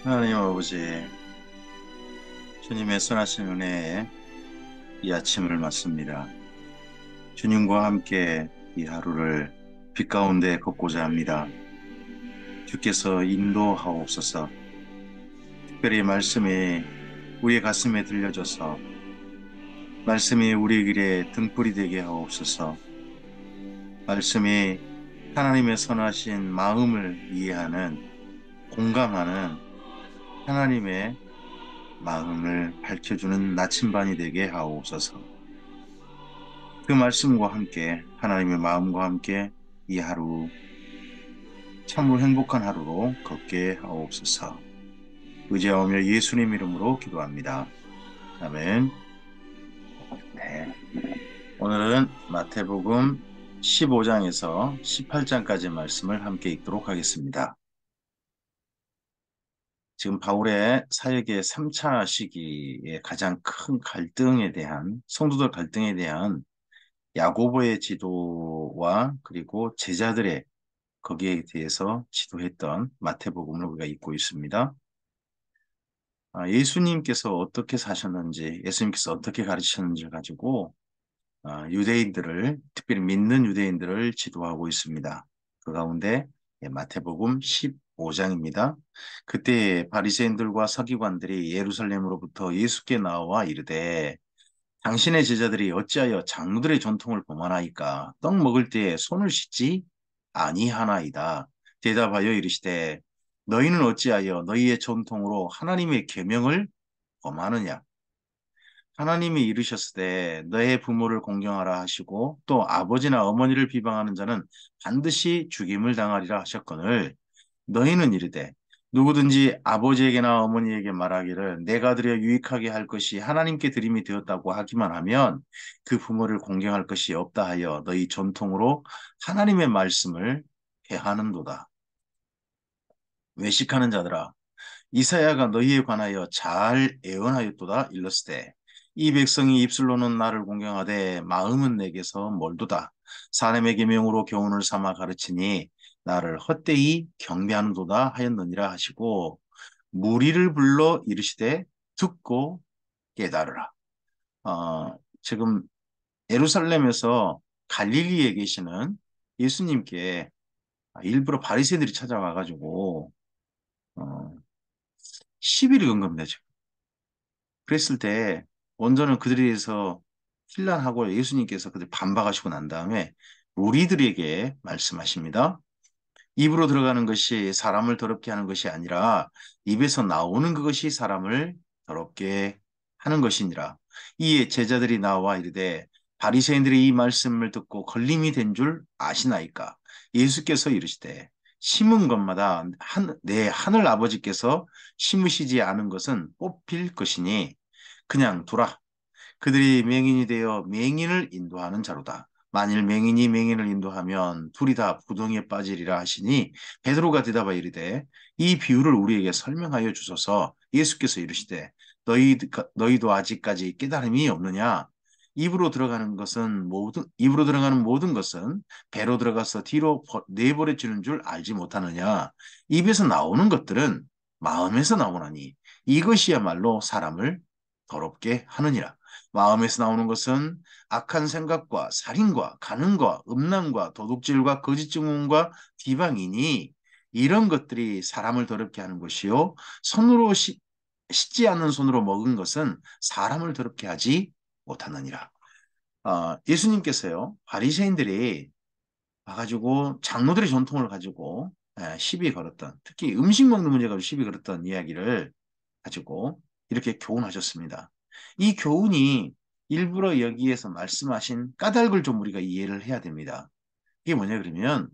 하나님 아버지, 주님의 선하신 은혜에 이 아침을 맞습니다. 주님과 함께 이 하루를 빛 가운데 걷고자 합니다. 주께서 인도하옵소서. 특별히 말씀이 우리의 가슴에 들려져서 말씀이 우리 길에 등불이 되게 하옵소서. 말씀이 하나님의 선하신 마음을 이해하는, 공감하는 하나님의 마음을 밝혀주는 나침반이 되게 하옵소서. 그 말씀과 함께 하나님의 마음과 함께 이 하루 참으로 행복한 하루로 걷게 하옵소서. 의지하오며 예수님 이름으로 기도합니다. 아멘. 네. 오늘은 마태복음 15장에서 18장까지 말씀을 함께 읽도록 하겠습니다. 지금 바울의 사역의 3차 시기의 가장 큰 갈등에 대한, 성도들 갈등에 대한 야고보의 지도와 그리고 제자들의 거기에 대해서 지도했던 마태복음을 우리가 읽고 있습니다. 예수님께서 어떻게 사셨는지, 예수님께서 어떻게 가르치셨는지를 가지고 유대인들을, 특별히 믿는 유대인들을 지도하고 있습니다. 그 가운데 마태복음 15장입니다. 그때 바리새인들과 서기관들이 예루살렘으로부터 예수께 나와 이르되 당신의 제자들이 어찌하여 장로들의 전통을 범하나이까? 떡 먹을 때에 손을 씻지 아니하나이다. 대답하여 이르시되 너희는 어찌하여 너희의 전통으로 하나님의 계명을 범하느냐? 하나님이 이르셨을 때 너의 부모를 공경하라 하시고 또 아버지나 어머니를 비방하는 자는 반드시 죽임을 당하리라 하셨거늘 너희는 이르되 누구든지 아버지에게나 어머니에게 말하기를 내가 드려 유익하게 할 것이 하나님께 드림이 되었다고 하기만 하면 그 부모를 공경할 것이 없다 하여 너희 전통으로 하나님의 말씀을 해하는도다. 외식하는 자들아 이사야가 너희에 관하여 잘 예언하였도다 일렀으되 이 백성이 입술로는 나를 공경하되 마음은 내게서 멀도다. 사람의 계명으로 교훈을 삼아 가르치니 나를 헛되이 경배하는도다 하였느니라 하시고 무리를 불러 이르시되 듣고 깨달으라. 지금 예루살렘에서 갈릴리에 계시는 예수님께 일부러 바리새인들이 찾아와가지고 어, 시비를 건 겁니다. 그랬을 때 먼저는 그들에 대해서 신란하고 예수님께서 그들 반박하시고 난 다음에 우리들에게 말씀하십니다. 입으로 들어가는 것이 사람을 더럽게 하는 것이 아니라 입에서 나오는 그것이 사람을 더럽게 하는 것이니라. 이에 제자들이 나와 이르되 바리새인들이 이 말씀을 듣고 걸림이 된 줄 아시나이까? 예수께서 이르시되 심은 것마다 내 하늘 아버지께서 심으시지 않은 것은 뽑힐 것이니 그냥 두라. 그들이 맹인이 되어 맹인을 인도하는 자로다. 만일 맹인이 맹인을 인도하면 둘이 다 부동에 빠지리라 하시니 베드로가 대답하여 이르되 이 비유를 우리에게 설명하여 주소서. 예수께서 이르시되 너희도 아직까지 깨달음이 없느냐? 입으로 들어가는 모든 것은 배로 들어가서 뒤로 내버려지는 줄 알지 못하느냐? 입에서 나오는 것들은 마음에서 나오나니 이것이야말로 사람을 더럽게 하느니라. 마음에서 나오는 것은 악한 생각과 살인과 간음과 음란과 도둑질과 거짓 증언과 비방이니 이런 것들이 사람을 더럽게 하는 것이요 손으로 씻지 않는 손으로 먹은 것은 사람을 더럽게 하지 못하느니라. 예수님께서요 바리새인들이 와가지고 장로들의 전통을 가지고 시비 걸었던 특히 음식 먹는 문제 가지고 시비 걸었던 이야기를 가지고 이렇게 교훈하셨습니다. 이 교훈이 일부러 여기에서 말씀하신 까닭을 좀 우리가 이해를 해야 됩니다. 이게 뭐냐 그러면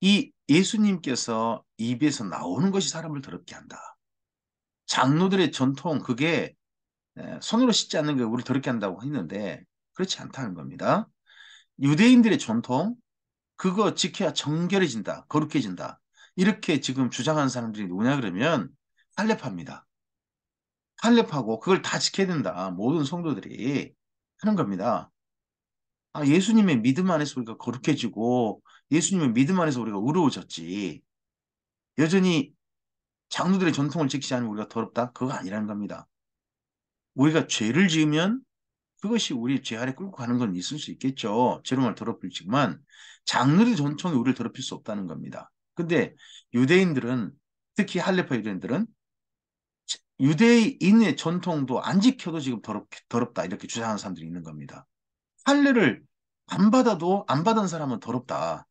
이 예수님께서 입에서 나오는 것이 사람을 더럽게 한다. 장로들의 전통 그게 손으로 씻지 않는 게 우리를 더럽게 한다고 했는데 그렇지 않다는 겁니다. 유대인들의 전통 그거 지켜야 정결해진다. 거룩해진다. 이렇게 지금 주장하는 사람들이 누구냐 그러면 할례파입니다. 할례파고 그걸 다 지켜야 된다. 모든 성도들이 하는 겁니다. 예수님의 믿음 안에서 우리가 거룩해지고 예수님의 믿음 안에서 우리가 의로워졌지. 여전히 장로들의 전통을 지키지 않으면 우리가 더럽다? 그거 아니라는 겁니다. 우리가 죄를 지으면 그것이 우리 죄 아래 끌고 가는 건 있을 수 있겠죠. 죄로만 더럽히지만 장르의 전통이 우리를 더럽힐 수 없다는 겁니다. 근데 유대인들은 특히 할레파 유대인들은 유대인의 전통도 안 지켜도 지금 더럽다 이렇게 주장하는 사람들이 있는 겁니다. 할례를 안 받아도 안 받은 사람은 더럽다.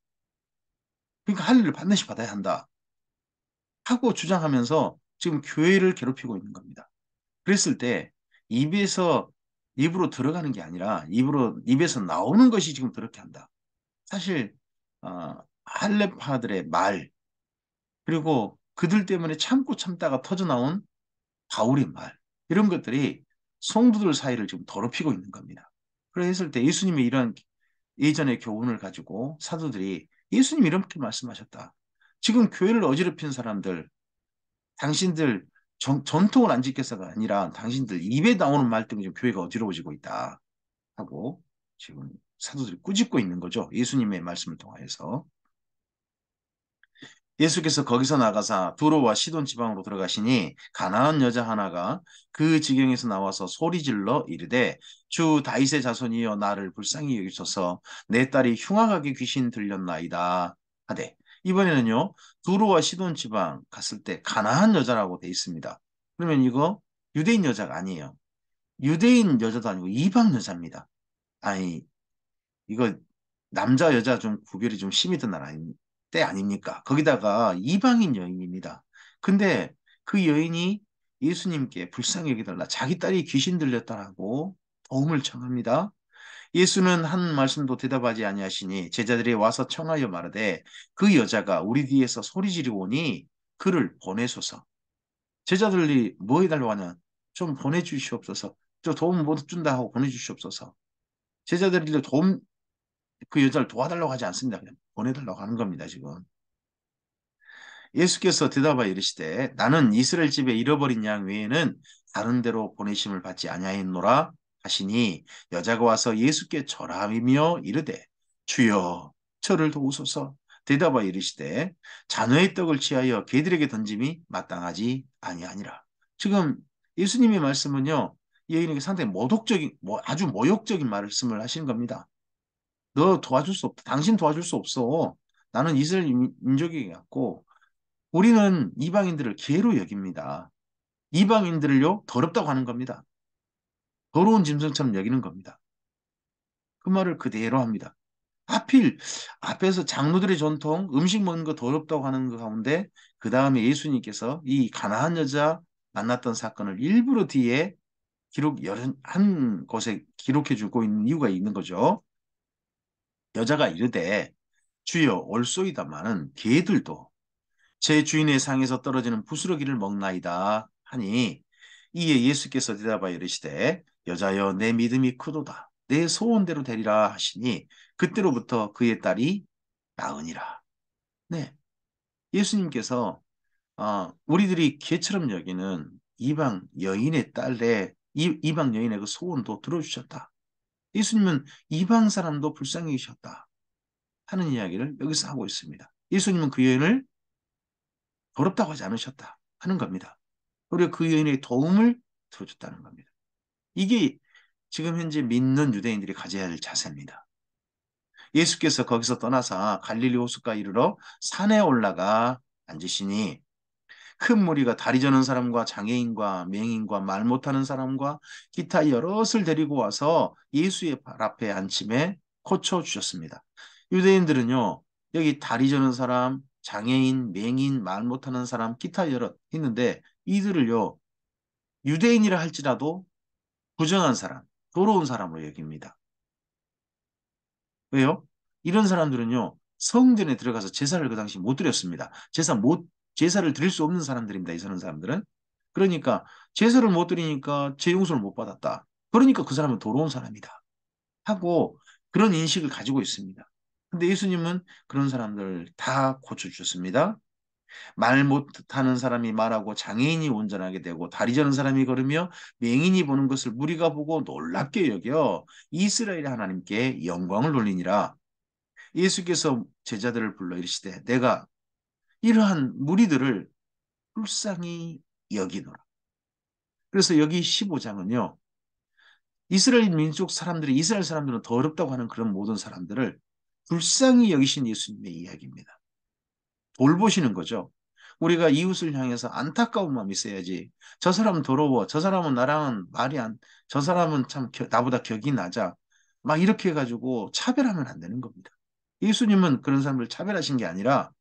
그러니까 할례를 반드시 받아야 한다. 하고 주장하면서 지금 교회를 괴롭히고 있는 겁니다. 그랬을 때 입에서 입으로 들어가는 게 아니라 입에서 나오는 것이 지금 그렇게 한다. 사실 할레파들의 말 그리고 그들 때문에 참고 참다가 터져나온 바울의 말 이런 것들이 성도들 사이를 지금 더럽히고 있는 겁니다. 그랬을 때 예수님이 이런 예전의 교훈을 가지고 사도들이 예수님이 이렇게 말씀하셨다. 지금 교회를 어지럽힌 사람들 당신들 전통을 안 지켜서가 아니라 당신들 입에 나오는 말 때문에 지금 교회가 어지러워지고 있다 하고 지금 사도들이 꾸짖고 있는 거죠. 예수님의 말씀을 통하여서. 예수께서 거기서 나가사 두로와 시돈 지방으로 들어가시니 가나안 여자 하나가 그 지경에서 나와서 소리질러 이르되 주 다윗의 자손이여 나를 불쌍히 여기소서 내 딸이 흉악하게 귀신 들렸나이다 하되 이번에는요 두로와 시돈 지방 갔을 때 가나안 여자라고 돼 있습니다. 그러면 이거 유대인 여자가 아니에요. 유대인 여자도 아니고 이방 여자입니다. 아니 이거 남자 여자 좀 구별이 좀 심히 드는 때 아닙니까? 거기다가 이방인 여인입니다. 근데 그 여인이 예수님께 불쌍히 여기달라 자기 딸이 귀신 들렸다라고 도움을 청합니다. 예수는 한 말씀도 대답하지 아니하시니 제자들이 와서 청하여 말하되 그 여자가 우리 뒤에서 소리 지르고 오니 그를 보내소서. 제자들이 뭐 해달라고 하냐? 좀 보내주시옵소서. 저 도움 못 준다 하고 보내주시옵소서. 제자들이 도움 그 여자를 도와달라고 하지 않습니다. 그냥 보내달라고 하는 겁니다, 지금. 예수께서 대답하여 이르시되 나는 이스라엘 집에 잃어버린 양 외에는 다른 데로 보내심을 받지 아니하였노라 하시니 여자가 와서 예수께 절하며 이르되 주여 저를 도우소서 대답하여 이르시되 자녀의 떡을 취하여 개들에게 던짐이 마땅하지 아니하니라. 지금 예수님의 말씀은요 여인에게 상당히 모독적인 아주 모욕적인 말씀을 하시는 겁니다. 너 도와줄 수 없다. 당신 도와줄 수 없어. 나는 이스라엘 민족이 같고 우리는 이방인들을 개로 여깁니다. 이방인들을요 더럽다고 하는 겁니다. 더러운 짐승처럼 여기는 겁니다. 그 말을 그대로 합니다. 하필 앞에서 장로들의 전통 음식 먹는 거 더럽다고 하는 것 가운데 그 다음에 예수님께서 이 가나안 여자 만났던 사건을 일부러 뒤에 한 곳에 기록해 주고 있는 이유가 있는 거죠. 여자가 이르되 주여 올소이다마는 개들도 제 주인의 상에서 떨어지는 부스러기를 먹나이다 하니 이에 예수께서 대답하여 이르시되 여자여 내 믿음이 크도다 내 소원대로 되리라 하시니 그때로부터 그의 딸이 나으니라. 네, 예수님께서 우리들이 개처럼 여기는 이방 여인의 딸의 이방 여인의 그 소원도 들어주셨다. 예수님은 이방 사람도 불쌍히 계셨다 하는 이야기를 여기서 하고 있습니다. 예수님은 그 여인을 더럽다고 하지 않으셨다 하는 겁니다. 우리가 그 여인의 도움을 들어줬다는 겁니다. 이게 지금 현재 믿는 유대인들이 가져야 할 자세입니다. 예수께서 거기서 떠나서 갈릴리 호숫가 이르러 산에 올라가 앉으시니 큰 무리가 다리 저는 사람과 장애인과 맹인과 말 못하는 사람과 기타 여럿을 데리고 와서 예수의 발 앞에 앉힘에 고쳐 주셨습니다. 유대인들은요, 여기 다리 저는 사람, 장애인, 맹인, 말 못하는 사람, 기타 여럿 있는데 이들을요, 유대인이라 할지라도 부정한 사람, 더러운 사람으로 여깁니다. 왜요? 이런 사람들은요, 성전에 들어가서 제사를 그 당시 못 드렸습니다. 제사를 드릴 수 없는 사람들입니다. 이 사람들은. 그러니까 제사를 못 드리니까 죄 용서를 못 받았다. 그러니까 그 사람은 더러운 사람이다. 하고 그런 인식을 가지고 있습니다. 근데 예수님은 그런 사람들 다 고쳐주셨습니다. 말 못하는 사람이 말하고 장애인이 운전하게 되고 다리 저는 사람이 걸으며 맹인이 보는 것을 무리가 보고 놀랍게 여겨 이스라엘 하나님께 영광을 돌리니라. 예수께서 제자들을 불러 이르시되 내가 이러한 무리들을 불쌍히 여기노라. 그래서 여기 15장은요. 이스라엘 민족 사람들이 이스라엘 사람들은 더럽다고 하는 그런 모든 사람들을 불쌍히 여기신 예수님의 이야기입니다. 돌보시는 거죠. 우리가 이웃을 향해서 안타까운 마음이 있어야지. 저 사람은 더러워. 저 사람은 나랑은 말이 안, 저 사람은 참 나보다 격이 낮아. 막 이렇게 해가지고 차별하면 안 되는 겁니다. 예수님은 그런 사람을 차별하신 게 아니라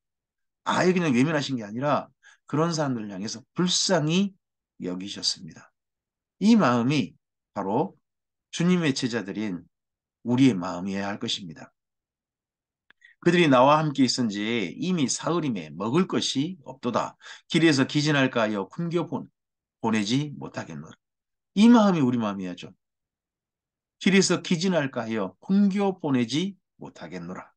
아예 그냥 외면하신 게 아니라 그런 사람들을 향해서 불쌍히 여기셨습니다. 이 마음이 바로 주님의 제자들인 우리의 마음이어야 할 것입니다. 그들이 나와 함께 있은지 이미 사흘임에 먹을 것이 없도다. 길에서 기진할까 하여 숨겨 보내지 못하겠노라. 이 마음이 우리 마음이야죠. 길에서 기진할까 하여 숨겨 보내지 못하겠노라.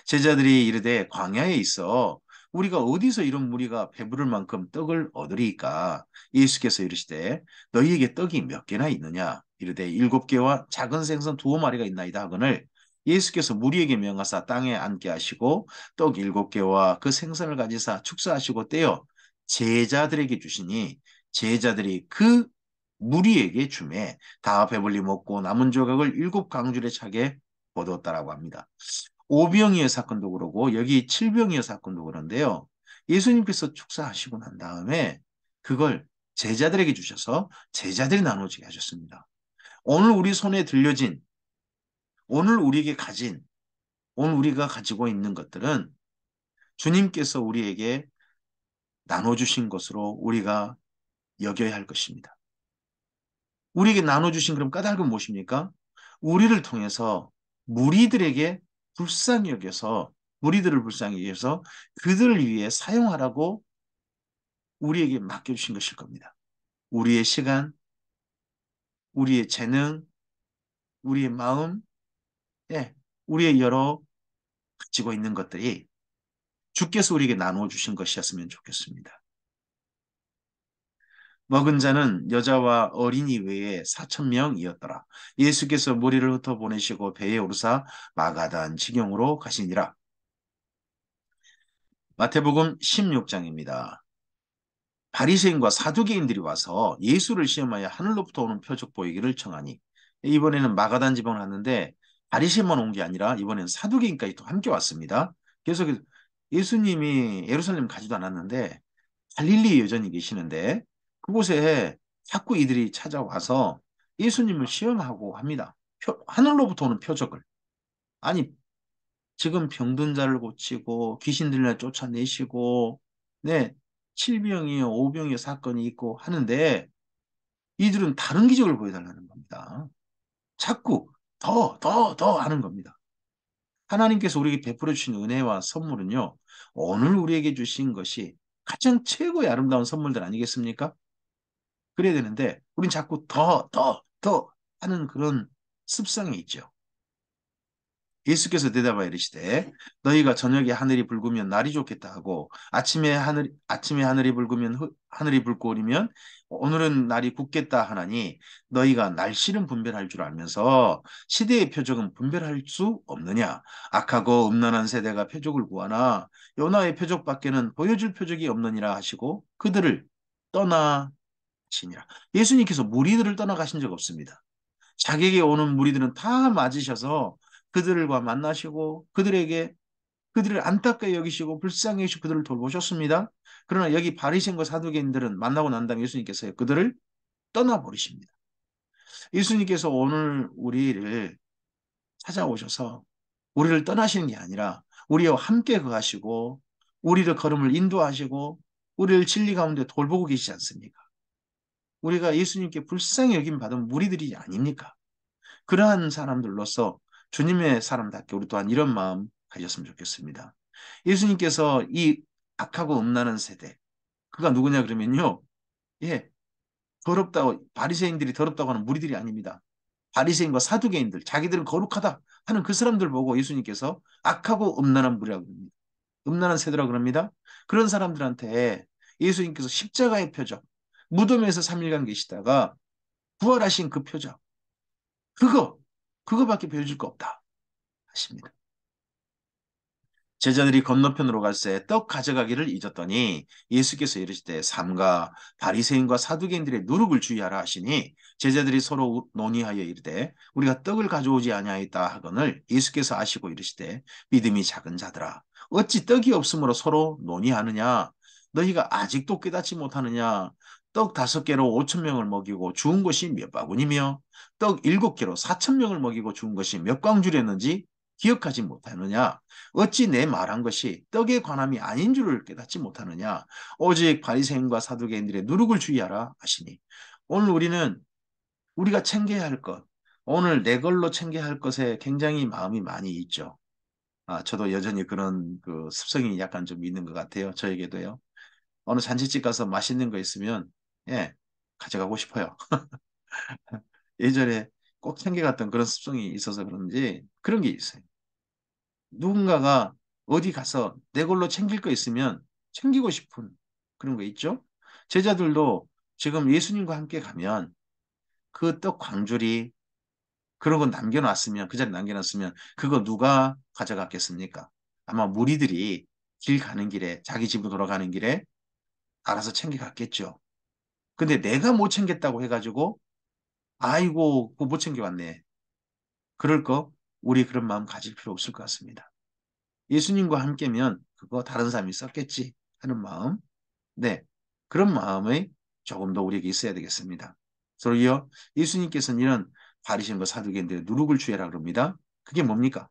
제자들이 이르되 광야에 있어 우리가 어디서 이런 무리가 배부를 만큼 떡을 얻으리까? 예수께서 이르시되 너희에게 떡이 몇 개나 있느냐? 이르되 7개와 작은 생선 2마리가 있나이다 하거늘 예수께서 무리에게 명하사 땅에 앉게 하시고 떡 7개와 그 생선을 가지사 축사하시고 떼어 제자들에게 주시니 제자들이 그 무리에게 주매 다 배불리 먹고 남은 조각을 7강줄에 차게 거두었다라고 합니다. 오병이어 사건도 그러고 여기 칠병이어 사건도 그런데요. 예수님께서 축사하시고 난 다음에 그걸 제자들에게 주셔서 제자들이 나눠지게 하셨습니다. 오늘 우리 손에 들려진, 오늘 우리에게 가진, 오늘 우리가 가지고 있는 것들은 주님께서 우리에게 나눠주신 것으로 우리가 여겨야 할 것입니다. 우리에게 나눠주신 그럼 까닭은 무엇입니까? 우리를 통해서 무리들에게 불쌍히 여겨서 무리들을 불쌍히 여겨서 그들을 위해 사용하라고 우리에게 맡겨주신 것일 겁니다. 우리의 시간, 우리의 재능, 우리의 마음, 예, 우리의 여러 가지고 있는 것들이 주께서 우리에게 나누어 주신 것이었으면 좋겠습니다. 먹은 자는 여자와 어린이 외에 4천 명이었더라. 예수께서 무리를 흩어 보내시고 배에 오르사 마가단 지경으로 가시니라. 마태복음 16장입니다. 바리새인과 사두개인들이 와서 예수를 시험하여 하늘로부터 오는 표적 보이기를 청하니 이번에는 마가단 지방을 왔는데 바리새인만 온 게 아니라 이번에는 사두개인까지 또 함께 왔습니다. 그래서 예수님이 예루살렘 가지도 않았는데 갈릴리에 여전히 계시는데 그곳에 자꾸 이들이 찾아와서 예수님을 시험하고 합니다. 하늘로부터 오는 표적을. 아니 지금 병든 자를 고치고 귀신들을 쫓아내시고 네 칠병이요 오병이요 사건이 있고 하는데 이들은 다른 기적을 보여달라는 겁니다. 자꾸 더 하는 겁니다. 하나님께서 우리에게 베풀어 주신 은혜와 선물은요. 오늘 우리에게 주신 것이 가장 최고의 아름다운 선물들 아니겠습니까? 그래야 되는데 우린 자꾸 더 하는 그런 습성이 있죠. 예수께서 대답하여 이르시되 너희가 저녁에 하늘이 붉으면 날이 좋겠다 하고 아침에 하늘이 붉으면 하늘이 붉고리면 오늘은 날이 굳겠다 하나니 너희가 날씨는 분별할 줄 알면서 시대의 표적은 분별할 수 없느냐 악하고 음란한 세대가 표적을 구하나 요나의 표적밖에는 보여줄 표적이 없느니라 하시고 그들을 떠나시니라. 예수님께서 무리들을 떠나가신 적 없습니다. 자기에게 오는 무리들은 다 맞으셔서 그들과 만나시고 그들을 안타까이 여기시고 불쌍히 여기시고 그들을 돌보셨습니다. 그러나 여기 바리새인과 사두개인들은 만나고 난 다음에 예수님께서 그들을 떠나버리십니다. 예수님께서 오늘 우리를 찾아오셔서 우리를 떠나시는 게 아니라 우리와 함께 거하시고 우리를 걸음을 인도하시고 우리를 진리 가운데 돌보고 계시지 않습니까? 우리가 예수님께 불쌍히 여김 받은 무리들이 아닙니까? 그러한 사람들로서 주님의 사람답게 우리 또한 이런 마음 가졌으면 좋겠습니다. 예수님께서 이 악하고 음란한 세대, 그가 누구냐 그러면요. 예, 더럽다고 바리새인들이 더럽다고 하는 무리들이 아닙니다. 바리새인과 사두개인들, 자기들은 거룩하다 하는 그 사람들 보고 예수님께서 악하고 음란한 무리라고 합니다. 음란한 세대라고 그럽니다. 그런 사람들한테 예수님께서 십자가의 표적, 무덤에서 3일간 계시다가 부활하신 그 표적, 그거, 그거밖에 보여줄 거 없다 하십니다. 제자들이 건너편으로 갈새 떡 가져가기를 잊었더니 예수께서 이르시되 삼가 바리새인과 사두개인들의 누룩을 주의하라 하시니 제자들이 서로 논의하여 이르되 우리가 떡을 가져오지 아니하였다 하거늘 예수께서 아시고 이르시되 믿음이 작은 자들아 어찌 떡이 없으므로 서로 논의하느냐 너희가 아직도 깨닫지 못하느냐 떡 5개로 5천 명을 먹이고 죽은 것이 몇 바구니며 떡 7개로 4천 명을 먹이고 죽은 것이 몇 광줄이었는지 기억하지 못하느냐 어찌 내 말한 것이 떡의 관함이 아닌 줄을 깨닫지 못하느냐 오직 바리새인과 사두개인들의 누룩을 주의하라 하시니 오늘 우리는 우리가 챙겨야 할 것, 오늘 내 걸로 챙겨야 할 것에 굉장히 마음이 많이 있죠. 저도 여전히 그런 그 습성이 약간 좀 있는 것 같아요. 저에게도요. 어느 잔치집 가서 맛있는 거 있으면 예, 가져가고 싶어요. 예전에 꼭 챙겨갔던 그런 습성이 있어서 그런지 그런 게 있어요. 누군가가 어디 가서 내 걸로 챙길 거 있으면 챙기고 싶은 그런 거 있죠? 제자들도 지금 예수님과 함께 가면 그 떡 광줄이 그런 거 남겨놨으면, 그 자리 남겨놨으면 그거 누가 가져갔겠습니까? 아마 무리들이 길 가는 길에, 자기 집으로 돌아가는 길에 알아서 챙겨갔겠죠. 근데 내가 못 챙겼다고 해가지고, 아이고, 그거 못 챙겨왔네. 그럴 거, 우리 그런 마음 가질 필요 없을 것 같습니다. 예수님과 함께면 그거 다른 사람이 썼겠지 하는 마음. 네. 그런 마음이 조금 더 우리에게 있어야 되겠습니다. 그래서 예수님께서는 이런 바리새인과 사두개인들의 누룩을 취해라 그럽니다. 그게 뭡니까?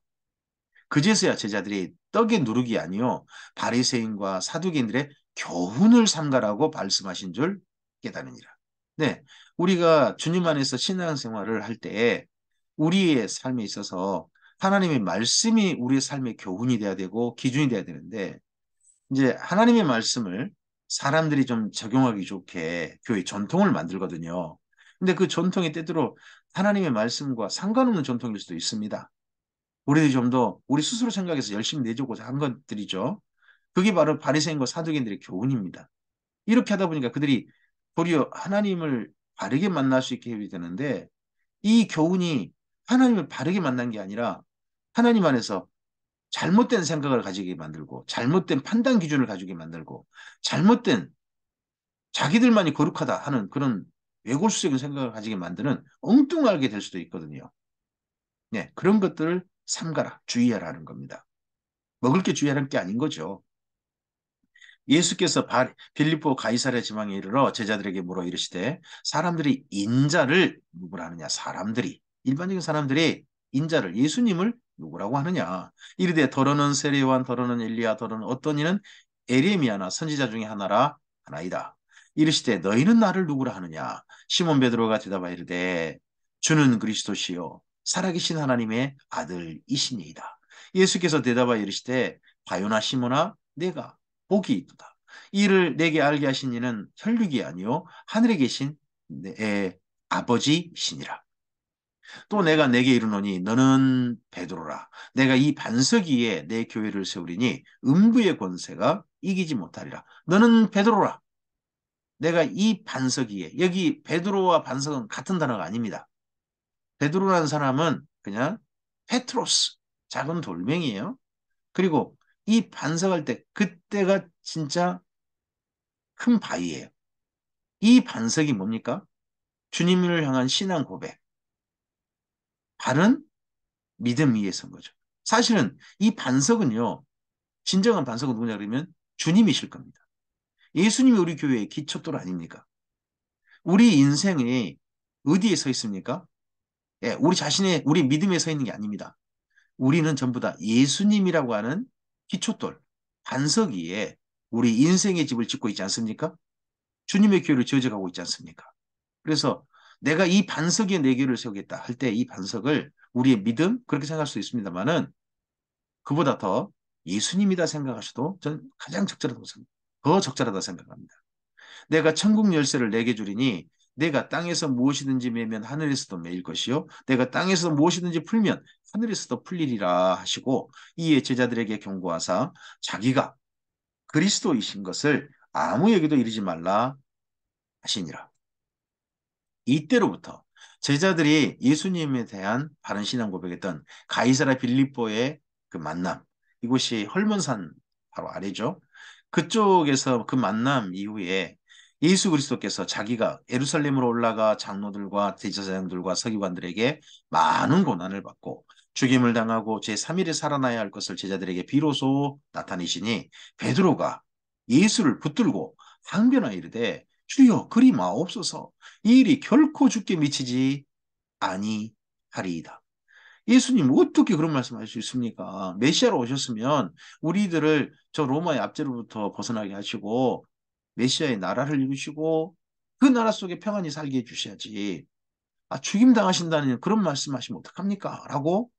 그제서야 제자들이 떡의 누룩이 아니요 바리새인과 사두개인들의 교훈을 삼가라고 말씀하신 줄 깨달으니라. 네. 우리가 주님 안에서 신앙생활을 할 때 우리의 삶에 있어서 하나님의 말씀이 우리의 삶의 교훈이 돼야 되고 기준이 돼야 되는데 이제 하나님의 말씀을 사람들이 좀 적용하기 좋게 교회 전통을 만들거든요. 근데 그 전통이 때때로 하나님의 말씀과 상관없는 전통일 수도 있습니다. 우리들이 좀 더 우리 스스로 생각해서 열심히 내주고자 한 것들이죠. 그게 바로 바리새인과 사두개인들의 교훈입니다. 이렇게 하다 보니까 그들이 도리어 하나님을 바르게 만날 수 있게 해야 되는데 이 교훈이 하나님을 바르게 만난 게 아니라 하나님 안에서 잘못된 생각을 가지게 만들고 잘못된 판단 기준을 가지게 만들고 잘못된 자기들만이 거룩하다 하는 그런 왜골수적인 생각을 가지게 만드는 엉뚱하게 될 수도 있거든요. 네, 그런 것들을 삼가라, 주의하라는 겁니다. 먹을 게 주의하라는 게 아닌 거죠. 예수께서 빌립보 가이사랴 지방에 이르러 제자들에게 물어 이르시되 사람들이 인자를 누구라 하느냐 사람들이 일반적인 사람들이 인자를 예수님을 누구라고 하느냐 이르되 더러는 세례요한 더러는 엘리야 더러는 어떤 이는 에레미야나 선지자 중에 하나라 하나이다 이르시되 너희는 나를 누구라 하느냐 시몬 베드로가 대답하여 이르되 주는 그리스도시요 살아계신 하나님의 아들이시니이다 예수께서 대답하여 이르시되 바요나 시몬아 내가 복이 있도다. 이를 내게 알게 하신 이는 혈육이 아니요 하늘에 계신 내 아버지시니라. 또 내가 내게 이르노니 너는 베드로라. 내가 이 반석 위에 내 교회를 세우리니 음부의 권세가 이기지 못하리라. 너는 베드로라. 내가 이 반석 위에 여기 베드로와 반석은 같은 단어가 아닙니다. 베드로라는 사람은 그냥 페트로스 작은 돌멩이에요. 그리고 이 반석할 때 그때가 진짜 큰 바위예요. 이 반석이 뭡니까? 주님을 향한 신앙 고백, 바른 믿음 위에 선 거죠. 사실은 이 반석은요, 진정한 반석은 누구냐 그러면 주님이실 겁니다. 예수님이 우리 교회의 기초돌 아닙니까? 우리 인생이 어디에 서 있습니까? 예, 우리 믿음에 서 있는 게 아닙니다. 우리는 전부 다 예수님이라고 하는 기초돌, 반석 위에 우리 인생의 집을 짓고 있지 않습니까? 주님의 교회를 지어져가고 있지 않습니까? 그래서 내가 이 반석에 내 교회를 세우겠다 할 때 이 반석을 우리의 믿음 그렇게 생각할 수 있습니다만은 그보다 더 예수님이다 생각하셔도 전 가장 적절하다고 생각합니다. 더 적절하다 생각합니다. 내가 천국 열쇠를 내게 주리니 내가 땅에서 무엇이든지 매면 하늘에서도 매일 것이요 내가 땅에서 무엇이든지 풀면 하늘에서도 풀리리라 하시고 이에 제자들에게 경고하사 자기가 그리스도이신 것을 아무에게도 이르지 말라 하시니라. 이때로부터 제자들이 예수님에 대한 바른 신앙 고백했던 가이사라 빌립보의 그 만남, 이곳이 헐몬산 바로 아래죠. 그쪽에서 그 만남 이후에 예수 그리스도께서 자기가 예루살렘으로 올라가 장로들과 대제사장들과 서기관들에게 많은 고난을 받고 죽임을 당하고 제3일에 살아나야 할 것을 제자들에게 비로소 나타내시니 베드로가 예수를 붙들고 항변하여 이르되 주여 그리 마옵소서 이 일이 결코 죽게 미치지 아니하리이다. 예수님 어떻게 그런 말씀하실 수 있습니까? 메시아로 오셨으면 우리들을 저 로마의 압제로부터 벗어나게 하시고 메시아의 나라를 이루시고 그 나라 속에 평안히 살게 해주셔야지. 아, 죽임 당하신다는 그런 말씀하시면 어떡합니까? 라고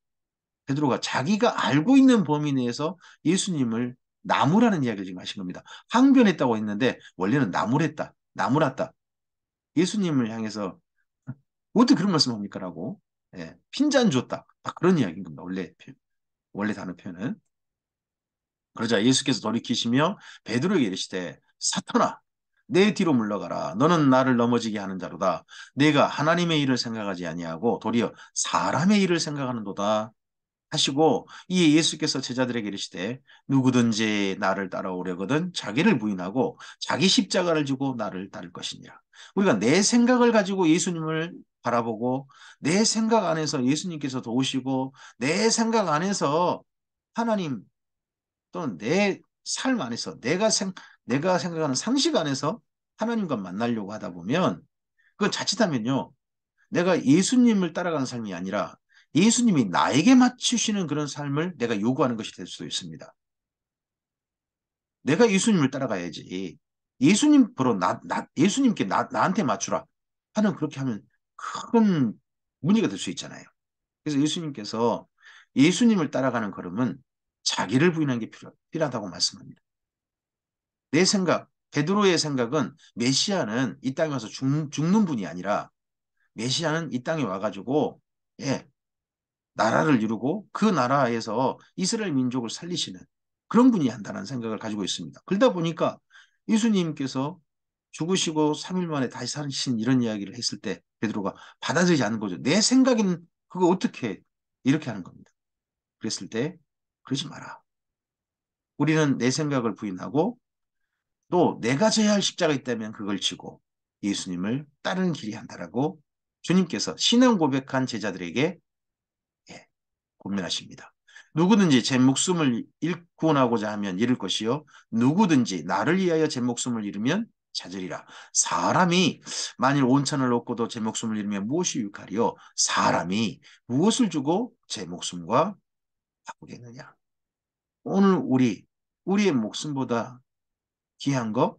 베드로가 자기가 알고 있는 범위 내에서 예수님을 나무라는 이야기를 지금 하신 겁니다. 항변했다고 했는데 원래는 나무랬다. 나무랐다. 예수님을 향해서 어떻게 그런 말씀합니까? 라고 예, 핀잔 줬다. 딱 그런 이야기인 겁니다. 원래 단어 표현은. 그러자 예수께서 돌이키시며 베드로에게 이르시되 사탄아 내 뒤로 물러가라. 너는 나를 넘어지게 하는 자로다. 내가 하나님의 일을 생각하지 아니하고 도리어 사람의 일을 생각하는도다. 하시고 이에 예수께서 제자들에게 이르시되 누구든지 나를 따라오려거든 자기를 부인하고 자기 십자가를 지고 나를 따를 것이니라. 우리가 내 생각을 가지고 예수님을 바라보고 내 생각 안에서 예수님께서 도우시고 내 생각 안에서 하나님 또는 내 삶 안에서 내가 생각하는 상식 안에서 하나님과 만나려고 하다 보면 그건 자칫하면요. 내가 예수님을 따라가는 삶이 아니라 예수님이 나에게 맞추시는 그런 삶을 내가 요구하는 것이 될 수도 있습니다. 내가 예수님을 따라가야지. 예수님 보러 예수님께 나한테 맞추라 하는 그렇게 하면 큰 문제가 될 수 있잖아요. 그래서 예수님께서 예수님을 따라가는 걸음은 자기를 부인하는 게 필요하다고 말씀합니다. 내 생각, 베드로의 생각은 메시아는 이 땅에 와서 죽는 분이 아니라 메시아는 이 땅에 와가지고 예, 나라를 이루고 그 나라에서 이스라엘 민족을 살리시는 그런 분이 한다는 생각을 가지고 있습니다. 그러다 보니까 예수님께서 죽으시고 3일 만에 다시 살으신 이런 이야기를 했을 때 베드로가 받아들이지 않는 거죠. 내 생각인 그거 어떻게 이렇게 하는 겁니다. 그랬을 때 그러지 마라. 우리는 내 생각을 부인하고 또 내가 져야 할 십자가 있다면 그걸 지고 예수님을 따르는 길이 한다라고 주님께서 신앙 고백한 제자들에게 예, 권면하십니다. 누구든지 제 목숨을 구원하고자 하면 잃을 것이요 누구든지 나를 위하여 제 목숨을 잃으면 찾으리라. 사람이 만일 온천을 얻고도 제 목숨을 잃으면 무엇이 유익하리요? 사람이 무엇을 주고 제 목숨과 바꾸겠느냐? 오늘 우리의 목숨보다 귀한 거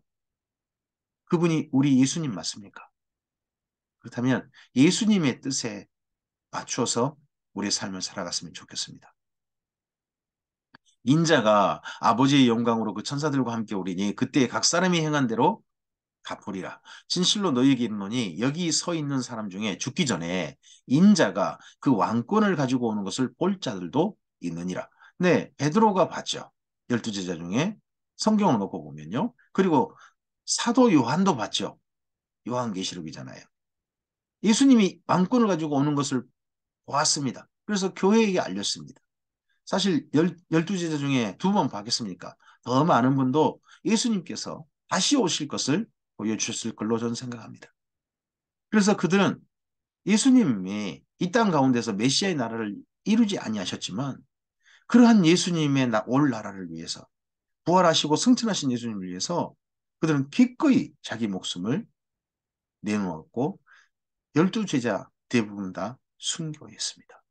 그분이 우리 예수님 맞습니까? 그렇다면 예수님의 뜻에 맞추어서 우리의 삶을 살아갔으면 좋겠습니다. 인자가 아버지의 영광으로 그 천사들과 함께 오리니 그때 각 사람이 행한 대로 갚으리라. 진실로 너희에게 이르노니 여기 서 있는 사람 중에 죽기 전에 인자가 그 왕권을 가지고 오는 것을 볼 자들도 있느니라. 네, 베드로가 봤죠. 12제자 중에 성경을 놓고 보면요. 그리고 사도 요한도 봤죠. 요한계시록이잖아요. 예수님이 왕권을 가지고 오는 것을 보았습니다. 그래서 교회에게 알렸습니다. 사실 12제자 중에 2번 받겠습니까? 더 많은 분도 예수님께서 다시 오실 것을 보여주셨을 걸로 저는 생각합니다. 그래서 그들은 예수님이 이 땅 가운데서 메시아의 나라를 이루지 아니하셨지만 그러한 예수님의 올 나라를 위해서 부활하시고 승천하신 예수님을 위해서 그들은 기꺼이 자기 목숨을 내놓았고 12제자 대부분 다 순교했습니다.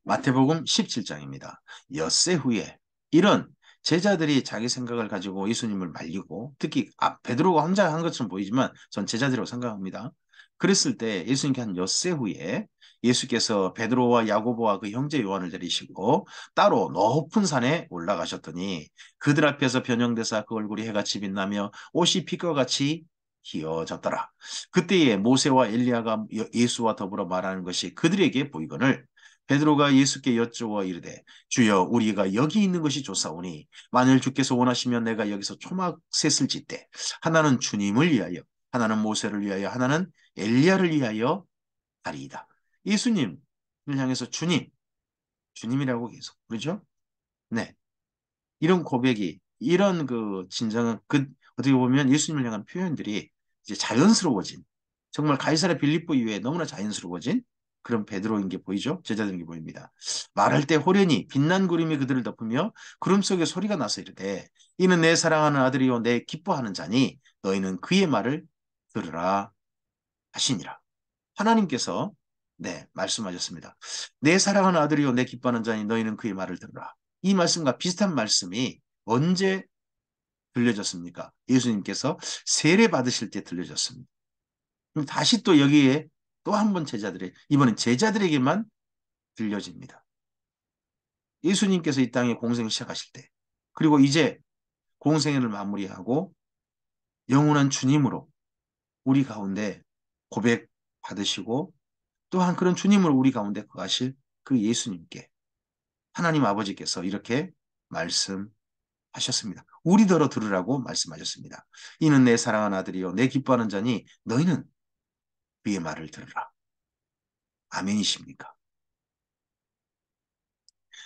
마태복음 17장입니다. 엿새 후에 이런 제자들이 자기 생각을 가지고 예수님을 말리고 특히 베드로가 혼자 한 것처럼 보이지만 전 제자들이라고 생각합니다. 그랬을 때 예수님께 한 엿새 후에 예수께서 베드로와 야고보와 그 형제 요한을 데리시고 따로 높은 산에 올라가셨더니 그들 앞에서 변형되사 그 얼굴이 해같이 빛나며 옷이 빛과 같이 희어졌더라. 그때에 모세와 엘리야가 예수와 더불어 말하는 것이 그들에게 보이거늘 베드로가 예수께 여쭈어 이르되 주여 우리가 여기 있는 것이 좋사오니 만일 주께서 원하시면 내가 여기서 초막 셋을 짓되 하나는 주님을 위하여 하나는 모세를 위하여 하나는 엘리야를 위하여 하리이다. 예수님을 향해서 주님 주님이라고 계속 부르죠. 네. 이런 고백이, 이런 그 진정한, 그, 어떻게 보면 예수님을 향한 표현들이 이제 자연스러워진, 정말 가이사랴 빌립보 이후에 너무나 자연스러워진 그런 베드로인 게 보이죠? 제자들인 게 보입니다. 말할 때 호련히 빛난 구름이 그들을 덮으며 구름 속에 소리가 나서 이르되 이는 내 사랑하는 아들이요 내 기뻐하는 자니 너희는 그의 말을 들으라 하시니라. 하나님께서 네, 말씀하셨습니다. 내 사랑하는 아들이요 내 기뻐하는 자니 너희는 그의 말을 들으라. 이 말씀과 비슷한 말씀이 언제 들려졌습니까? 예수님께서 세례 받으실 때 들려졌습니다. 그럼 다시 또 여기에 또 한 번 이번엔 제자들에게만 들려집니다. 예수님께서 이 땅에 공생을 시작하실 때, 그리고 이제 공생애를 마무리하고 영원한 주님으로 우리 가운데 고백 받으시고 또한 그런 주님을 우리 가운데 거하실 그 예수님께 하나님 아버지께서 이렇게 말씀하셨습니다. 우리더러 들으라고 말씀하셨습니다. 이는 내 사랑하는 아들이요 내 기뻐하는 자니 너희는 그의 말을 들으라. 아멘이십니까?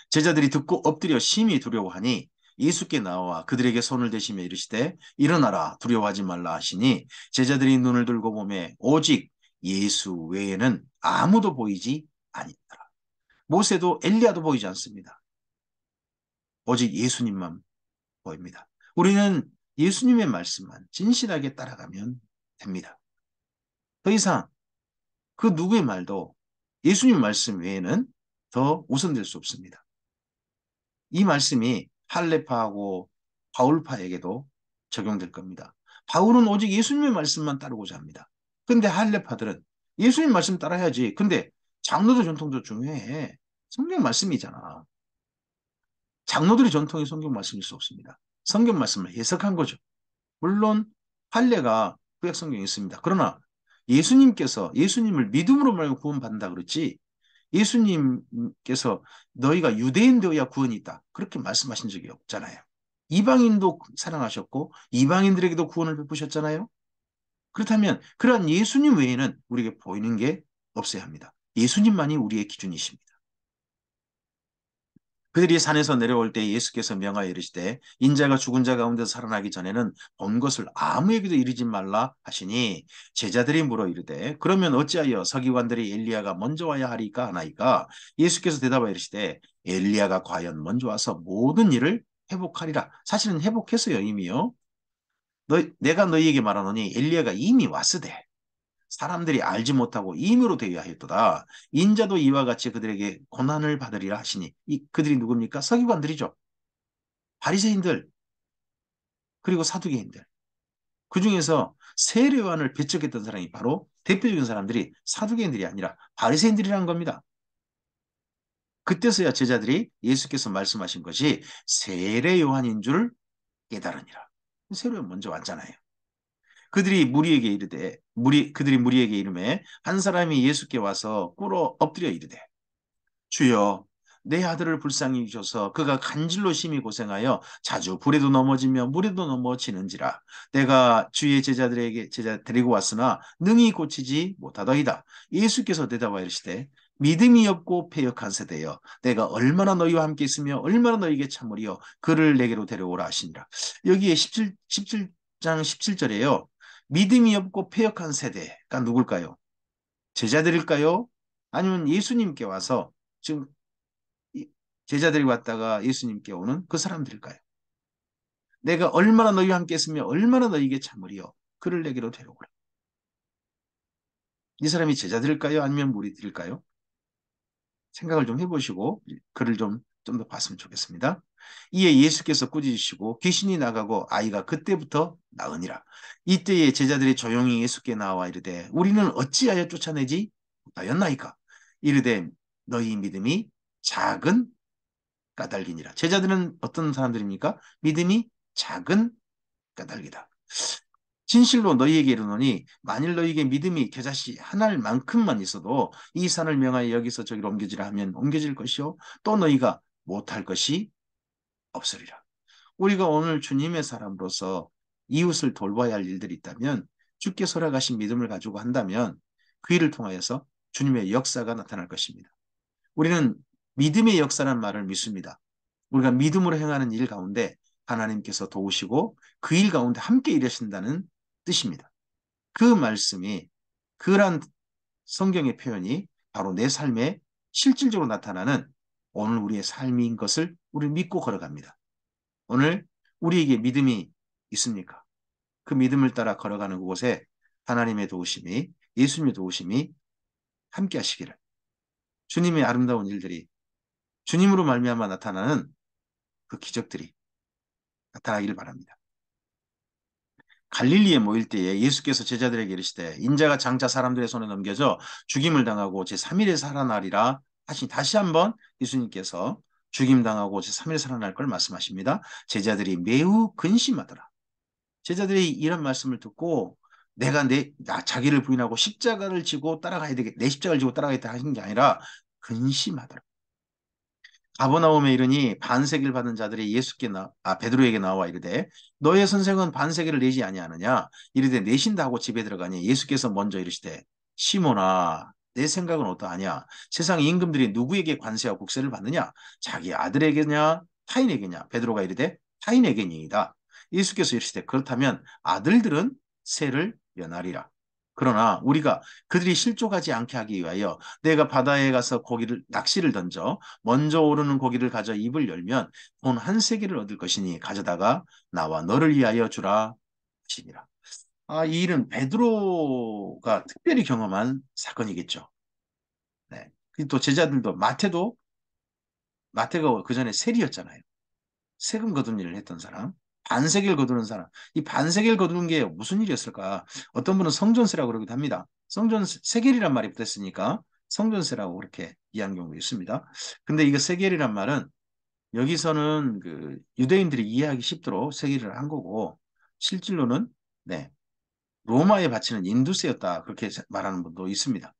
제자들이 듣고 엎드려 심히 두려워하니 예수께 나와 그들에게 손을 대시며 이르시되 일어나라 두려워하지 말라 하시니 제자들이 눈을 들고 보매 오직 예수 외에는 아무도 보이지 아니하더라. 모세도 엘리야도 보이지 않습니다. 오직 예수님만 보입니다. 우리는 예수님의 말씀만 진실하게 따라가면 됩니다. 더 이상 그 누구의 말도 예수님 말씀 외에는 더 우선될 수 없습니다. 이 말씀이 할레파하고 바울파에게도 적용될 겁니다. 바울은 오직 예수님의 말씀만 따르고자 합니다. 근데 할레파들은 예수님 말씀 따라야지. 근데 장로들 전통도 중요해. 성경 말씀이잖아. 장로들의 전통이 성경 말씀일 수 없습니다. 성경 말씀을 해석한 거죠. 물론 할례가 구약 성경에 있습니다. 그러나 예수님께서 예수님을 믿음으로 말고 구원받는다 그랬지 예수님께서 너희가 유대인 되어야 구원이 있다. 그렇게 말씀하신 적이 없잖아요. 이방인도 사랑하셨고 이방인들에게도 구원을 베푸셨잖아요. 그렇다면 그러한 예수님 외에는 우리에게 보이는 게 없어야 합니다. 예수님만이 우리의 기준이십니다. 그들이 산에서 내려올 때 예수께서 명하여 이르시되 인자가 죽은 자 가운데서 살아나기 전에는 본 것을 아무에게도 이르지 말라 하시니 제자들이 물어 이르되 그러면 어찌하여 서기관들이 엘리야가 먼저 와야 하리까 하나이까 예수께서 대답하여 이르시되 엘리야가 과연 먼저 와서 모든 일을 회복하리라. 사실은 회복했어요 이미요. 내가 너희에게 말하노니 엘리야가 이미 왔으되 사람들이 알지 못하고 임의로 되어야 했도다. 인자도 이와 같이 그들에게 고난을 받으리라 하시니 이 그들이 누굽니까? 서기관들이죠. 바리새인들 그리고 사두개인들. 그중에서 세례 요한을 배척했던 사람이 바로 대표적인 사람들이 사두개인들이 아니라 바리새인들이라는 겁니다. 그때서야 제자들이 예수께서 말씀하신 것이 세례 요한인 줄 깨달으니라. 세례 요한 먼저 왔잖아요. 그들이 무리에게 이르매 한 사람이 예수께 와서 꿇어 엎드려 이르되 주여 내 아들을 불쌍히 여기셔서 그가 간질로 심히 고생하여 자주 불에도 넘어지며 물에도 넘어지는지라 내가 주의 제자 데리고 왔으나 능히 고치지 못하더이다. 예수께서 대답하여 이르시되 믿음이 없고 패역한 세대여 내가 얼마나 너희와 함께 있으며 얼마나 너희에게 참으리요 그를 내게로 데려오라 하시니라. 여기에 17장 17절에요. 믿음이 없고 패역한 세대가 누굴까요? 제자들일까요? 아니면 예수님께 와서 지금 제자들이 왔다가 예수님께 오는 그 사람들일까요? 내가 얼마나 너희와 함께 했으며 얼마나 너희에게 참으리요. 그를 내게로 데려오라. 이 사람이 제자들일까요? 아니면 무리들일까요? 생각을 좀 해보시고 글을 좀 더 봤으면 좋겠습니다. 이에 예수께서 꾸짖으시고 귀신이 나가고 아이가 그때부터 나으니라. 이때에 제자들이 조용히 예수께 나와 이르되 우리는 어찌하여 쫓아내지 못하였나이까? 이르되 너희 믿음이 작은 까닭이니라. 제자들은 어떤 사람들입니까? 믿음이 작은 까닭이다. 진실로 너희에게 이르노니 만일 너희에게 믿음이 겨자씨 하나만큼만 있어도 이 산을 명하여 여기서 저기로 옮겨지라 하면 옮겨질 것이요 또 너희가 못할 것이 없으리라. 우리가 오늘 주님의 사람으로서 이웃을 돌봐야 할 일들이 있다면 주께서 허락하신 믿음을 가지고 한다면 그 일을 통하여서 주님의 역사가 나타날 것입니다. 우리는 믿음의 역사란 말을 믿습니다. 우리가 믿음으로 행하는 일 가운데 하나님께서 도우시고 그 일 가운데 함께 일하신다는 뜻입니다. 그 말씀이 그러한 성경의 표현이 바로 내 삶에 실질적으로 나타나는 오늘 우리의 삶인 것을 우리 믿고 걸어갑니다. 오늘 우리에게 믿음이 있습니까? 그 믿음을 따라 걸어가는 곳에 하나님의 도우심이, 예수님의 도우심이 함께 하시기를, 주님의 아름다운 일들이, 주님으로 말미암아 나타나는 그 기적들이 나타나기를 바랍니다. 갈릴리에 모일 때에 예수께서 제자들에게 이르시되 인자가 장차 사람들의 손에 넘겨져 죽임을 당하고 제3일에 살아나리라 하시니, 다시 한번 예수님께서 죽임당하고 제3일에 살아날 걸 말씀하십니다. 제자들이 매우 근심하더라. 제자들이 이런 말씀을 듣고 내가 자기를 부인하고 십자가를 지고 따라가야 되겠, 내 십자가를 지고 따라가야겠다 하신 게 아니라 근심하더라. 가버나움에 이르니 반세기를 받은 자들이 베드로에게 나와 이르되 너의 선생은 반세기를 내지 아니하느냐, 이르되 내신다 하고 집에 들어가니 예수께서 먼저 이르시되 시몬아, 내 생각은 어떠하냐? 세상 임금들이 누구에게 관세와 국세를 받느냐? 자기 아들에게냐 타인에게냐? 베드로가 이르되 타인에게니이다. 예수께서 이르시되 그렇다면 아들들은 세를 면하리라. 그러나 우리가 그들이 실족하지 않게 하기 위하여 내가 바다에 가서 낚시를 던져 먼저 오르는 고기를 가져 입을 열면 돈 한 세기를 얻을 것이니 가져다가 나와 너를 위하여 주라 하시니라. 이 일은 베드로가 특별히 경험한 사건이겠죠. 네. 또 제자들도 마태가 그 전에 세리였잖아요. 세금 거두는 일을 했던 사람, 반세기를 거두는 사람. 이 반세기를 거두는 게 무슨 일이었을까? 어떤 분은 성전세라고 그러기도 합니다. 세겔이란 말이 붙었으니까 성전세라고 그렇게 이해한 경우도 있습니다. 근데 이거 세겔이란 말은 여기서는 그 유대인들이 이해하기 쉽도록 세겔을 한 거고, 실질로는 네, 로마에 바치는 인두세였다, 그렇게 말하는 분도 있습니다.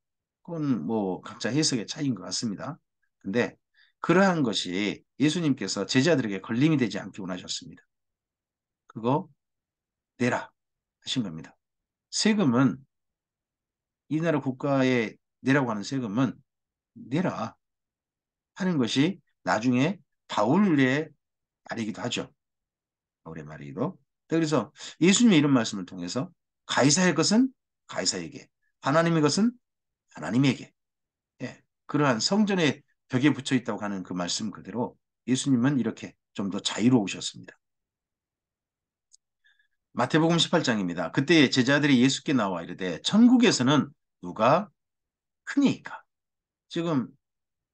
그건 뭐 각자 해석의 차이인 것 같습니다. 근데 그러한 것이 예수님께서 제자들에게 걸림이 되지 않기 원하셨습니다. 그거 내라 하신 겁니다. 세금은, 이 나라 국가에 내라고 하는 세금은 내라 하는 것이 나중에 바울의 말이기도 하죠. 바울의 말이기도. 그래서 예수님의 이런 말씀을 통해서 가이사의 것은 가이사에게, 하나님의 것은 하나님에게, 예, 그러한 성전의 벽에 붙여 있다고 하는 그 말씀 그대로 예수님은 이렇게 좀 더 자유로우셨습니다. 마태복음 18장입니다. 그때 제자들이 예수께 나와 이르되 천국에서는 누가 크니까? 지금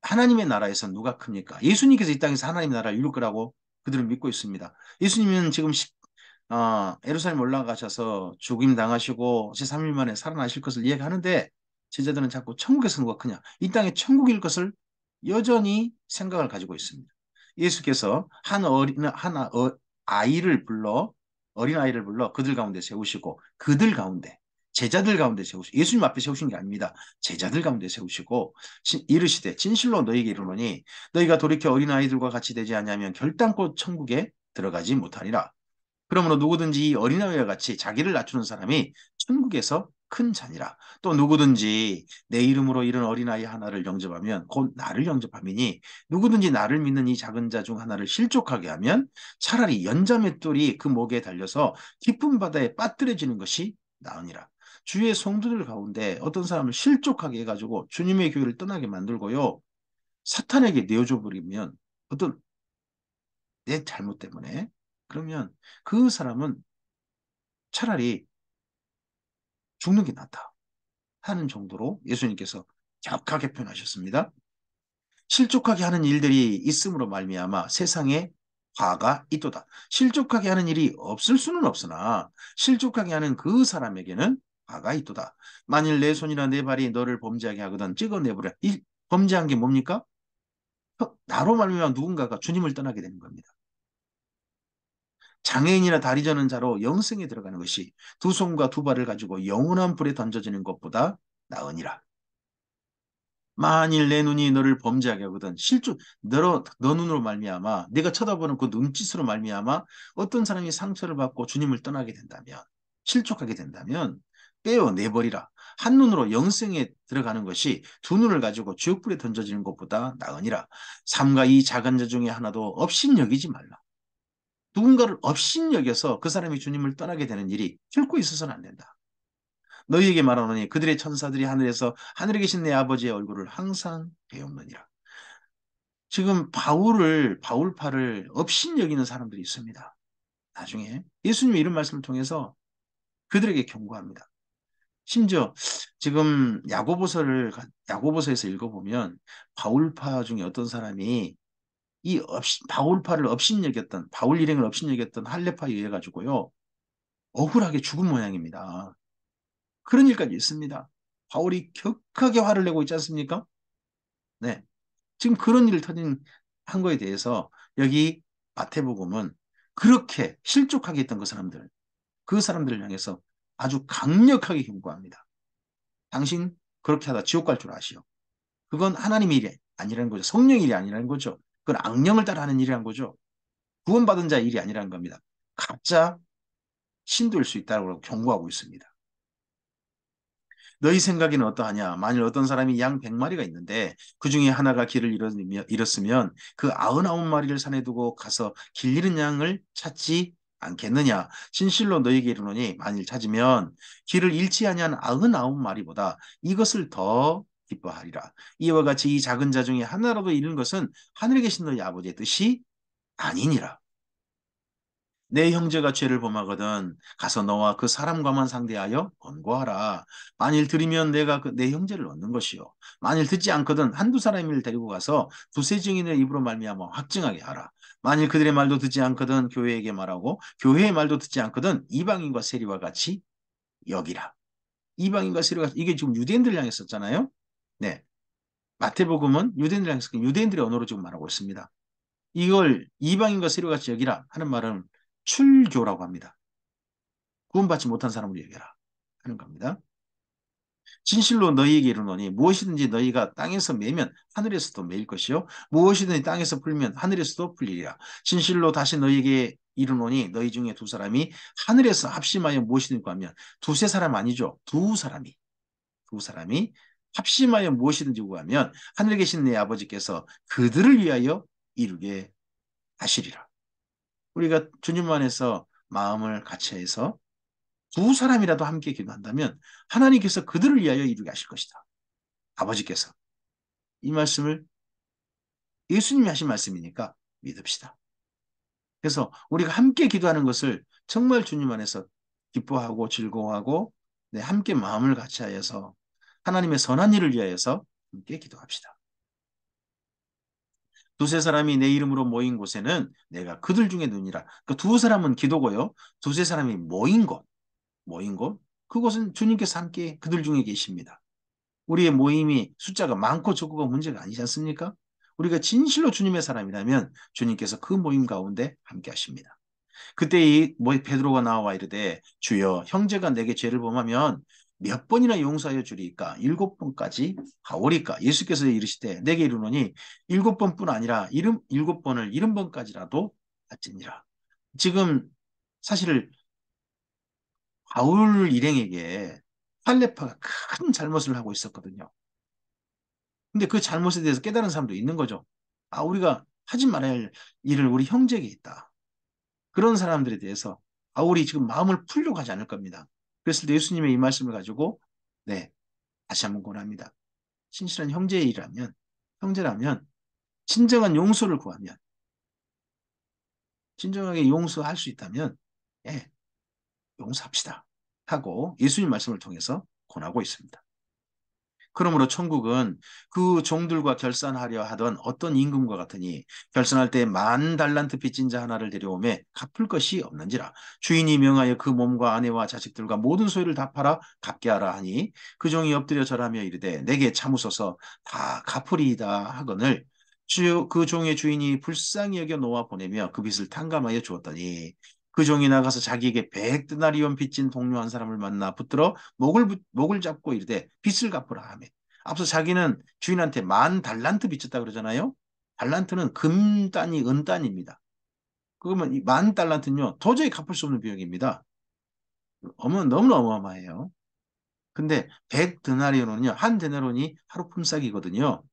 하나님의 나라에서 누가 큽니까? 예수님께서 이 땅에서 하나님의 나라를 이룰 거라고 그들은 믿고 있습니다. 예수님은 지금 예루살렘 올라가셔서 죽임 당하시고 제3일 만에 살아나실 것을 이야기하는데 제자들은 자꾸 천국에서 누가 크냐? 이 땅에 천국일 것을 여전히 생각을 가지고 있습니다. 예수께서 아이를 불러, 어린아이를 불러 그들 가운데 세우시고, 그들 가운데, 제자들 가운데 세우시고, 예수님 앞에 세우신 게 아닙니다. 제자들 가운데 세우시고 이르시되 진실로 너희에게 이르노니 너희가 돌이켜 어린아이들과 같이 되지 아니하면 결단코 천국에 들어가지 못하리라. 그러므로 누구든지 이 어린아이와 같이 자기를 낮추는 사람이 천국에서 큰 자니라. 또 누구든지 내 이름으로 이런 어린아이 하나를 영접하면 곧 나를 영접함이니, 누구든지 나를 믿는 이 작은 자 중 하나를 실족하게 하면 차라리 연자맷돌이 그 목에 달려서 깊은 바다에 빠뜨려지는 것이 나으니라. 주의 성도들 가운데 어떤 사람을 실족하게 해가지고 주님의 교회를 떠나게 만들고요, 사탄에게 내어줘 버리면, 어떤 내 잘못 때문에, 그러면 그 사람은 차라리 죽는 게 낫다 하는 정도로 예수님께서 격하게 표현하셨습니다. 실족하게 하는 일들이 있음으로 말미암아 세상에 화가 있도다. 실족하게 하는 일이 없을 수는 없으나 실족하게 하는 그 사람에게는 화가 있도다. 만일 내 손이나 내 발이 너를 범죄하게 하거든 찍어내버려. 이 범죄한 게 뭡니까? 나로 말미암아 누군가가 주님을 떠나게 되는 겁니다. 장애인이나 다리 저는 자로 영생에 들어가는 것이 두 손과 두 발을 가지고 영원한 불에 던져지는 것보다 나으니라. 만일 내 눈이 너를 범죄하게 하거든 너 눈으로 말미암아, 네가 쳐다보는 그 눈짓으로 말미암아 어떤 사람이 상처를 받고 주님을 떠나게 된다면, 실족하게 된다면 떼어내버리라. 한눈으로 영생에 들어가는 것이 두 눈을 가지고 지옥불에 던져지는 것보다 나으니라. 삼가 이 작은 자 중에 하나도 업신여기지 말라. 누군가를 업신여겨서 그 사람이 주님을 떠나게 되는 일이 결코 있어서는 안 된다. 너희에게 말하노니 그들의 천사들이 하늘에서 하늘에 계신 내 아버지의 얼굴을 항상 배우느니라. 지금 바울파를 업신여기는 사람들이 있습니다. 나중에 예수님의 이런 말씀을 통해서 그들에게 경고합니다. 심지어 지금 야고보서에서 읽어보면 바울파 중에 어떤 사람이 바울파를 업신여겼던 바울 일행을 업신여겼던 할례파에 의해 가지고요 억울하게 죽은 모양입니다. 그런 일까지 있습니다. 바울이 격하게 화를 내고 있지 않습니까? 네, 지금 그런 일을 한 거에 대해서 여기 마태복음은 그렇게 실족하게 했던 그 사람들을 향해서 아주 강력하게 경고합니다. 당신 그렇게 하다 지옥 갈 줄 아시오. 그건 하나님의 일이 아니라는 거죠. 성령의 일이 아니라는 거죠. 그건 악령을 따라 하는 일이라는 거죠. 구원받은 자의 일이 아니라는 겁니다. 가짜 신도일 수 있다고 경고하고 있습니다. 너희 생각에는 어떠하냐? 만일 어떤 사람이 양 100마리가 있는데 그 중에 하나가 길을 잃었으면 그 99마리를 산에 두고 가서 길 잃은 양을 찾지 않겠느냐? 진실로 너희에게 이르노니 만일 찾으면 길을 잃지 아니한 99마리보다 이것을 더 기뻐하리라. 이와 같이 이 작은 자 중에 하나라도 잃은 것은 하늘에 계신 너희 아버지의 뜻이 아니니라. 내 형제가 죄를 범하거든 가서 너와 그 사람과만 상대하여 권고하라. 만일 들으면 내가 내 형제를 얻는 것이요. 만일 듣지 않거든 한두 사람을 데리고 가서 두세 증인의 입으로 말미암아 확증하게 하라. 만일 그들의 말도 듣지 않거든 교회에게 말하고 교회의 말도 듣지 않거든 이방인과 세리와 같이 여기라. 이방인과 세리와 이게 지금 유대인들을 향해 썼잖아요. 네. 마태복음은 유대인들을 향해 썼고 유대인들의 언어로 지금 말하고 있습니다. 이걸 이방인과 세리와 같이 여기라 하는 말은 출교라고 합니다. 구원받지 못한 사람을 여겨라 하는 겁니다. 진실로 너희에게 이르노니 무엇이든지 너희가 땅에서 매면 하늘에서도 매일 것이요 무엇이든지 땅에서 풀면 하늘에서도 풀리리라. 진실로 다시 너희에게 이르노니 너희 중에 두 사람이 하늘에서 합심하여 무엇이든지 구하면 두세 사람 아니죠. 두 사람이 합심하여 무엇이든지 구하면 하늘에 계신 내 아버지께서 그들을 위하여 이루게 하시리라. 우리가 주님 안에서 마음을 같이 해서 두 사람이라도 함께 기도한다면 하나님께서 그들을 위하여 이루게 하실 것이다. 아버지께서. 이 말씀을 예수님이 하신 말씀이니까 믿읍시다. 그래서 우리가 함께 기도하는 것을 정말 주님 안에서 기뻐하고 즐거워하고 네, 함께 마음을 같이 하여서 하나님의 선한 일을 위하여서 함께 기도합시다. 두세 사람이 내 이름으로 모인 곳에는 내가 그들 중에 눈이라. 그 두 사람은 기도고요. 두세 사람이 모인 곳, 그것은 주님께서 함께 그들 중에 계십니다. 우리의 모임이 숫자가 많고 적고가 문제가 아니지 않습니까? 우리가 진실로 주님의 사람이라면 주님께서 그 모임 가운데 함께 하십니다. 그때 베드로가 나와 이르되 주여 형제가 내게 죄를 범하면 몇 번이나 용서하여 주리까? 7번까지 하오리까? 예수께서 이르시되 내게 이르노니 7번뿐 아니라 7번을 70번까지라도 할지니라. 지금 사실 바울 일행에게 할례파가 큰 잘못을 하고 있었거든요. 근데 그 잘못에 대해서 깨달은 사람도 있는 거죠. 아, 우리가 하지 말아야 할 일을 우리 형제에게 있다. 그런 사람들에 대해서 바울이 지금 마음을 풀려고 하지 않을 겁니다. 그랬을 때 예수님의 이 말씀을 가지고 네, 다시 한번 권합니다. 진실한 형제라면 진정한 용서를 구하면 진정하게 용서할 수 있다면 예, 용서합시다 하고 예수님 말씀을 통해서 권하고 있습니다. 그러므로 천국은 그 종들과 결산하려 하던 어떤 임금과 같으니 결산할 때 10,000달란트 빚진 자 하나를 데려오매 갚을 것이 없는지라. 주인이 명하여 그 몸과 아내와 자식들과 모든 소유를 다 팔아 갚게 하라 하니 그 종이 엎드려 절하며 이르되 내게 참으소서 다 갚으리이다 하거늘 그 종의 주인이 불쌍히 여겨 놓아 보내며 그 빚을 탕감하여 주었더니 그 종이 나가서 자기에게 100데나리온 빚진 동료 한 사람을 만나 붙들어 목을 잡고 이르되 빚을 갚으라 하며 앞서 자기는 주인한테 10,000달란트 빚졌다 그러잖아요. 달란트는 금단위 은단입니다. 그러면 이 10,000달란트는요 도저히 갚을 수 없는 비용입니다. 너무나 어마어마해요. 근데 100드나리온은요, 한 데나리온이 하루 품삯이거든요.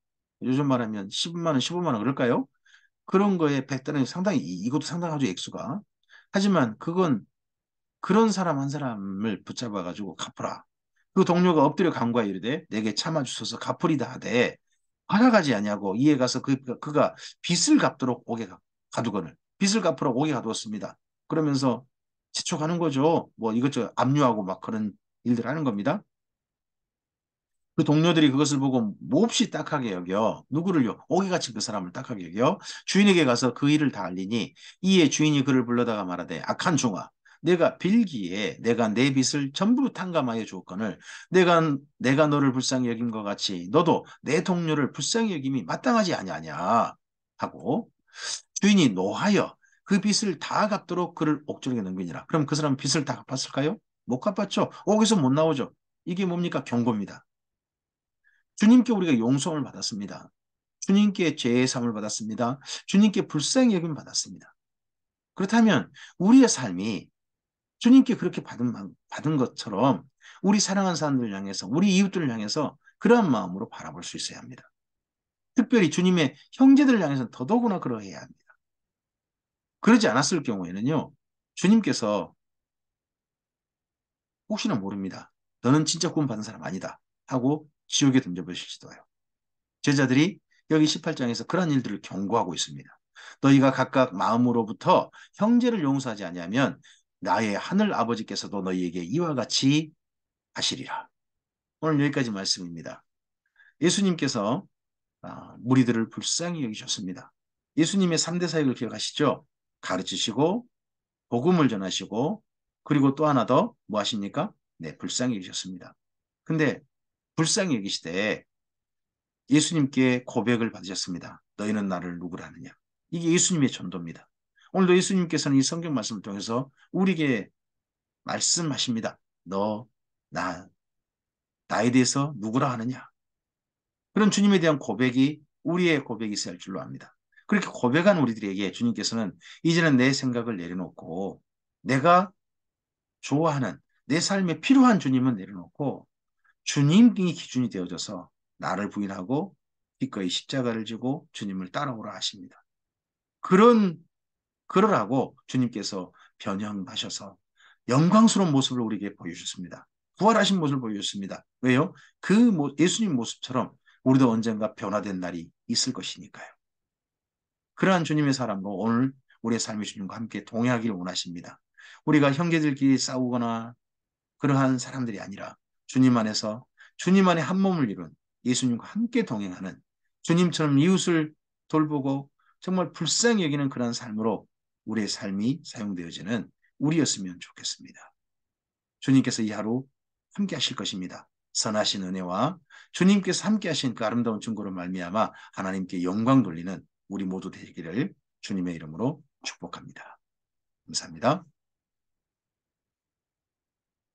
요즘 말하면 10만 원, 15만 원 그럴까요? 그런 거에 100드나리온 상당히, 이것도 상당하죠, 액수가. 하지만 그건 그런 사람 한 사람을 붙잡아가지고 갚으라. 그 동료가 엎드려 간구하여 이르되 내게 참아주소서 갚으리다 하되 알아가지 아니하고 이에 가서 그가 빚을 갚도록 옥에 가두거늘 빚을 갚으러 옥에 가두었습니다. 그러면서 지촉하는 거죠. 뭐 이것저것 압류하고 막 그런 일들 하는 겁니다. 그 동료들이 그것을 보고 몹시 딱하게 여겨 누구를요? 오기같이 그 사람을 딱하게 여겨 주인에게 가서 그 일을 다 알리니 이에 주인이 그를 불러다가 말하되 악한 종아 내가 빌기에 내가 내 빚을 전부 탕감하여 주었거늘 내가 너를 불쌍히 여긴 것 같이 너도 내 동료를 불쌍히 여김이 마땅하지 아니하냐 하고 주인이 노하여 그 빚을 다 갚도록 그를 옥졸에게 넘기니라. 그럼 그 사람 빚을 다 갚았을까요? 못 갚았죠. 옥에서 못 나오죠. 이게 뭡니까? 경고입니다. 주님께 우리가 용서를 받았습니다. 주님께 죄의 사함을 받았습니다. 주님께 불쌍히 여김을 받았습니다. 그렇다면 우리의 삶이 주님께 그렇게 받은 것처럼 우리 사랑하는 사람들을 향해서 우리 이웃들을 향해서 그러한 마음으로 바라볼 수 있어야 합니다. 특별히 주님의 형제들을 향해서는 더더구나 그러해야 합니다. 그러지 않았을 경우에는요. 주님께서 혹시나 모릅니다. 너는 진짜 구원받은 사람 아니다 하고 지옥에 던져보실지도 해요. 제자들이 여기 18장에서 그런 일들을 경고하고 있습니다. 너희가 각각 마음으로부터 형제를 용서하지 아니하면 나의 하늘 아버지께서도 너희에게 이와 같이 하시리라. 오늘 여기까지 말씀입니다. 예수님께서 무리들을 불쌍히 여기셨습니다. 예수님의 3대 사역을 기억하시죠? 가르치시고 복음을 전하시고 그리고 또 하나 더 뭐 하십니까? 네, 불쌍히 여기셨습니다. 근데 불쌍히 여기시되 예수님께 고백을 받으셨습니다. 너희는 나를 누구라 하느냐. 이게 예수님의 전도입니다. 오늘도 예수님께서는 이 성경 말씀을 통해서 우리에게 말씀하십니다. 나, 나에 대해서 누구라 하느냐. 그런 주님에 대한 고백이 우리의 고백이 있어야 할 줄로 압니다. 그렇게 고백한 우리들에게 주님께서는 이제는 내 생각을 내려놓고 내가 좋아하는 내 삶에 필요한 주님은 내려놓고 주님이 기준이 되어져서 나를 부인하고 기꺼이 십자가를 지고 주님을 따라오라 하십니다. 그러라고 주님께서 변형하셔서 영광스러운 모습을 우리에게 보여주셨습니다. 부활하신 모습을 보여주셨습니다. 왜요? 예수님 모습처럼 우리도 언젠가 변화된 날이 있을 것이니까요. 그러한 주님의 사람으로 오늘 우리의 삶의 주님과 함께 동행하기를 원하십니다. 우리가 형제들끼리 싸우거나 그러한 사람들이 아니라 주님 안에서 주님 안에 한 몸을 이룬 예수님과 함께 동행하는 주님처럼 이웃을 돌보고 정말 불쌍히 여기는 그런 삶으로 우리의 삶이 사용되어지는 우리였으면 좋겠습니다. 주님께서 이 하루 함께 하실 것입니다. 선하신 은혜와 주님께서 함께 하신 그 아름다운 증거로 말미암아 하나님께 영광 돌리는 우리 모두 되기를 주님의 이름으로 축복합니다. 감사합니다.